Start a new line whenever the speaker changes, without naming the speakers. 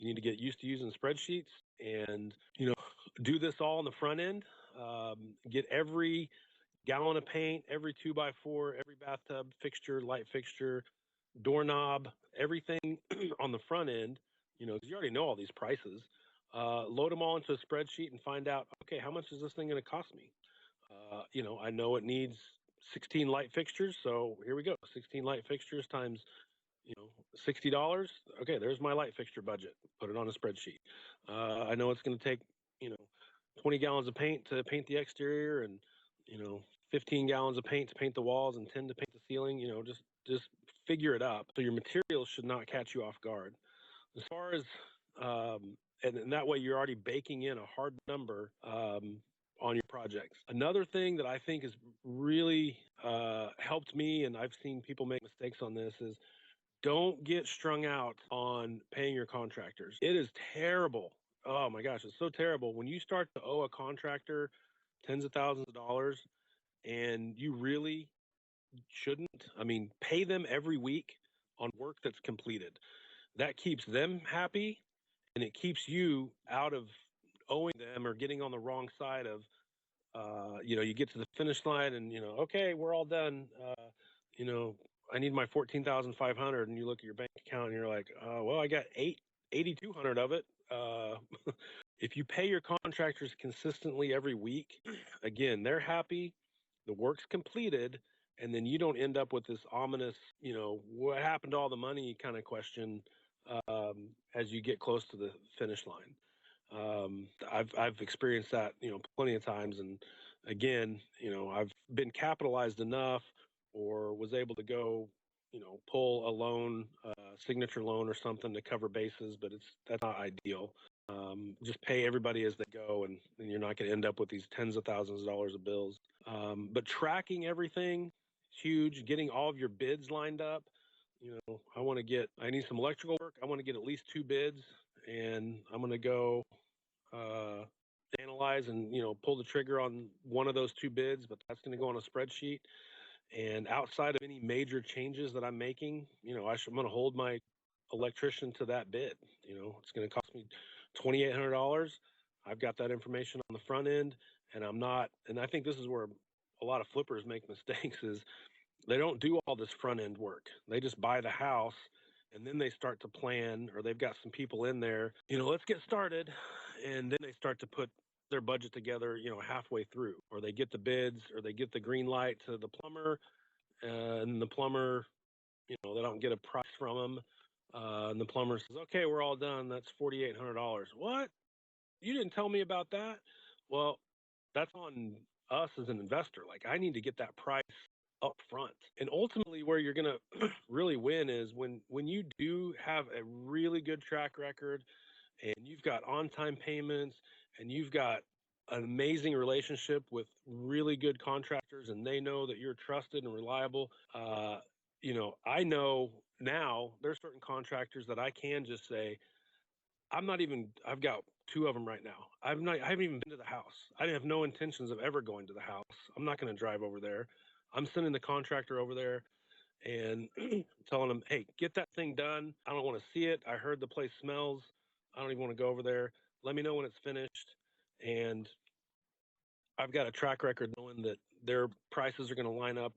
You need to get used to using spreadsheets and, do this all on the front end. Get every gallon of paint, every 2x4, every bathtub fixture, light fixture, doorknob, everything on the front end, 'cause you already know all these prices. Load them all into a spreadsheet and find out, okay, how much is this thing going to cost me? I know it needs 16 light fixtures, so here we go. 16 light fixtures times, $60. Okay, there's my light fixture budget. Put it on a spreadsheet. I know it's going to take, you know, 20 gallons of paint to paint the exterior, and, 15 gallons of paint to paint the walls, and 10 to paint the ceiling. Just figure it up. So your materials should not catch you off guard. As far as and that way you're already baking in a hard number on your projects. Another thing that I think has really helped me, and I've seen people make mistakes on this, is don't get strung out on paying your contractors. It is terrible. Oh my gosh, it's so terrible when you start to owe a contractor tens of thousands of dollars and you really shouldn't. I mean, pay them every week on work that's completed. That keeps them happy, and it keeps you out of owing them or getting on the wrong side of, you get to the finish line and, okay, we're all done. You know, I need my 14,500, and you look at your bank account and you're like, well, I got 8,200 of it. If you pay your contractors consistently every week, again, they're happy, the work's completed, and then you don't end up with this ominous, what happened to all the money kind of question as you get close to the finish line. I've experienced that, plenty of times. And again, I've been capitalized enough or was able to go, pull a loan, signature loan or something to cover bases, but that's not ideal. Just pay everybody as they go, and you're not going to end up with these tens of thousands of dollars of bills. But tracking everything, huge. Getting all of your bids lined up. I need some electrical work. I want to get at least 2 bids, and I'm going to go analyze and, pull the trigger on one of those 2 bids, but that's going to go on a spreadsheet. And outside of any major changes that I'm making, I'm going to hold my electrician to that bid. It's going to cost me $2,800. I've got that information on the front end, and I think this is where a lot of flippers make mistakes, is they don't do all this front end work. They just buy the house, and then they start to plan, or they've got some people in there, let's get started. And then they start to put their budget together, halfway through, or they get the bids, or they get the green light to the plumber, and the plumber, they don't get a price from them. And the plumber says, okay, we're all done. That's $4,800. What? You didn't tell me about that? Well, that's on us as an investor. Like, I need to get that price up front. And ultimately where you're going to really win is when you do have a really good track record, and you've got on-time payments, and you've got an amazing relationship with really good contractors, and they know that you're trusted and reliable. I know now there's certain contractors that I can just say, I've got 2 of them right now. I haven't even been to the house. I have no intentions of ever going to the house. I'm not going to drive over there. I'm sending the contractor over there and telling them, hey, get that thing done. I don't want to see it. I heard the place smells. I don't even want to go over there. Let me know when it's finished. And I've got a track record knowing that their prices are going to line up